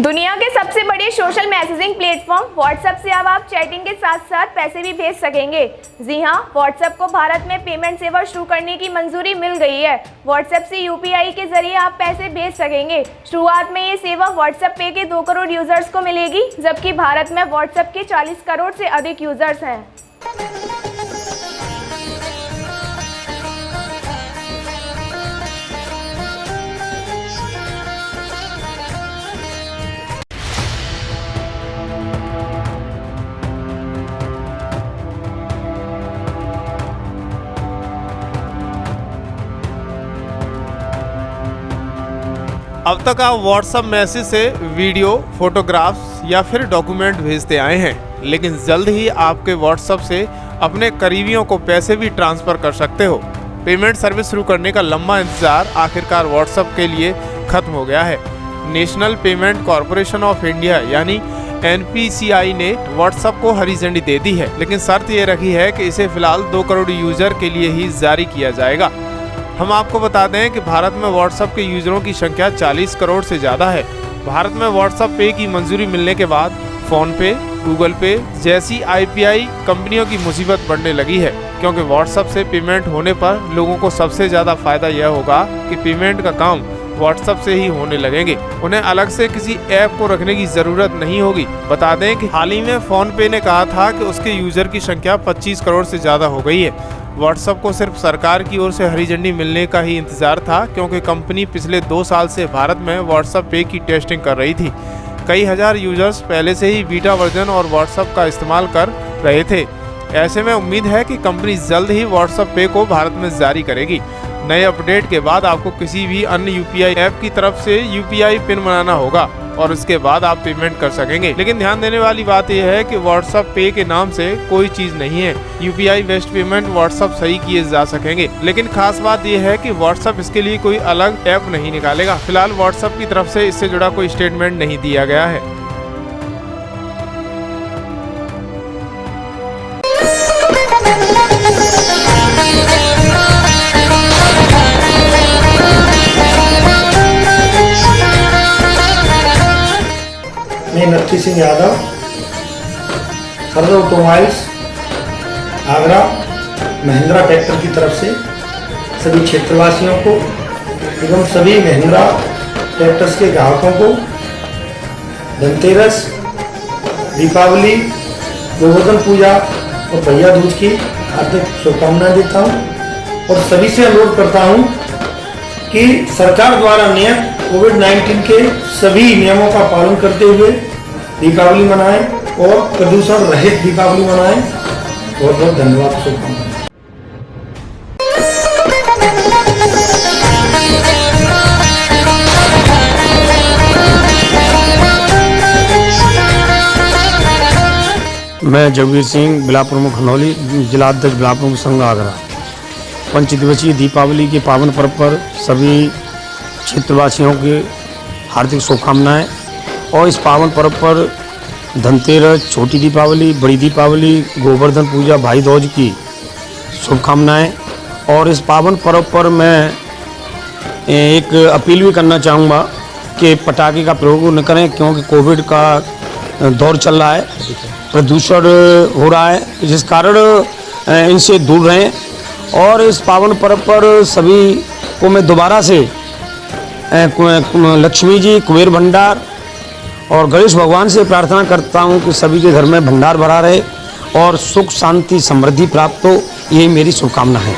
दुनिया के सबसे बड़े सोशल मैसेजिंग प्लेटफॉर्म व्हाट्सएप से अब आप चैटिंग के साथ साथ पैसे भी भेज सकेंगे। जी हां, व्हाट्सएप को भारत में पेमेंट सेवा शुरू करने की मंजूरी मिल गई है। व्हाट्सएप से यूपीआई के जरिए आप पैसे भेज सकेंगे। शुरुआत में ये सेवा व्हाट्सएप पे के 2 करोड़ यूजर्स को मिलेगी, जबकि भारत में व्हाट्सएप के 40 करोड़ से अधिक यूजर्स हैं। अब तक आप व्हाट्सएप मैसेज से वीडियो, फोटोग्राफ्स या फिर डॉक्यूमेंट भेजते आए हैं, लेकिन जल्द ही आपके व्हाट्सएप से अपने करीबियों को पैसे भी ट्रांसफ़र कर सकते हो। पेमेंट सर्विस शुरू करने का लंबा इंतज़ार आखिरकार व्हाट्सएप के लिए ख़त्म हो गया है। National payment corporation of India यानी NPCI ने व्हाट्सएप को हरी झंडी दे दी है, लेकिन शर्त ये रखी है कि इसे फिलहाल 2 करोड़ यूज़र के लिए ही जारी किया जाएगा। हम आपको बता दें कि भारत में व्हाट्सएप के यूजरों की संख्या 40 करोड़ से ज़्यादा है। भारत में व्हाट्सएप पे की मंजूरी मिलने के बाद फ़ोन पे, गूगल पे जैसी IPI कंपनियों की मुसीबत बढ़ने लगी है, क्योंकि व्हाट्सएप से पेमेंट होने पर लोगों को सबसे ज़्यादा फ़ायदा यह होगा कि पेमेंट का काम व्हाट्सएप से ही होने लगेंगे। उन्हें अलग से किसी ऐप को रखने की ज़रूरत नहीं होगी। बता दें कि हाल ही में फ़ोन पे ने कहा था कि उसके यूज़र की संख्या 25 करोड़ से ज़्यादा हो गई है। व्हाट्सएप को सिर्फ सरकार की ओर से हरी झंडी मिलने का ही इंतज़ार था, क्योंकि कंपनी पिछले 2 साल से भारत में व्हाट्सएप पे की टेस्टिंग कर रही थी। कई हज़ार यूजर्स पहले से ही बीटा वर्जन और व्हाट्सएप का इस्तेमाल कर रहे थे। ऐसे में उम्मीद है कि कंपनी जल्द ही व्हाट्सएप पे को भारत में जारी करेगी। नए अपडेट के बाद आपको किसी भी अन्य UPI ऐप की तरफ से UPI पिन बनाना होगा और उसके बाद आप पेमेंट कर सकेंगे। लेकिन ध्यान देने वाली बात यह है कि व्हाट्सएप पे के नाम से कोई चीज़ नहीं है। UPI बेस्ड पेमेंट व्हाट्सएप सही किए जा सकेंगे, लेकिन खास बात यह है कि व्हाट्सएप इसके लिए कोई अलग ऐप नहीं निकालेगा। फिलहाल व्हाट्सएप की तरफ से इससे जुड़ा कोई स्टेटमेंट नहीं दिया गया है। मैं नक्की सिंह यादव, सरदार ऑटोमोबाइल्स आगरा महिंद्रा ट्रैक्टर की तरफ से सभी क्षेत्रवासियों को एवं सभी महिंद्रा ट्रैक्टर्स के ग्राहकों को धनतेरस, दीपावली, गोवर्धन पूजा और भैया दूज की हार्दिक शुभकामनाएं देता हूं और सभी से अनुरोध करता हूं कि सरकार द्वारा नियत कोविड-19 के सभी नियमों का पालन करते हुए दीपावली मनाएं और प्रदूषण रहित दीपावली मनाएं। बहुत बहुत धन्यवाद, शुभकामनाएं। मैं जगवीर सिंह, जिला प्रमुख खनौली, जिला अध्यक्ष जिला प्रमुख संघ आगरा। पंचदिवसीय दीपावली के पावन पर्व पर सभी क्षेत्रवासियों के हार्दिक शुभकामनाएं और इस पावन पर्व पर धनतेरस, छोटी दीपावली, बड़ी दीपावली, गोवर्धन पूजा, भाई दूज की शुभकामनाएं। और इस पावन पर्व पर मैं एक अपील भी करना चाहूँगा कि पटाखे का प्रयोग न करें, क्योंकि कोविड का दौर चल रहा है, प्रदूषण हो रहा है, जिस कारण इनसे दूर रहें। और इस पावन पर्व पर सभी को मैं दोबारा से लक्ष्मी जी, कुबेर भंडार और गणेश भगवान से प्रार्थना करता हूं कि सभी के घर में भंडार भरा रहे और सुख शांति समृद्धि प्राप्त हो। यही मेरी शुभकामना है।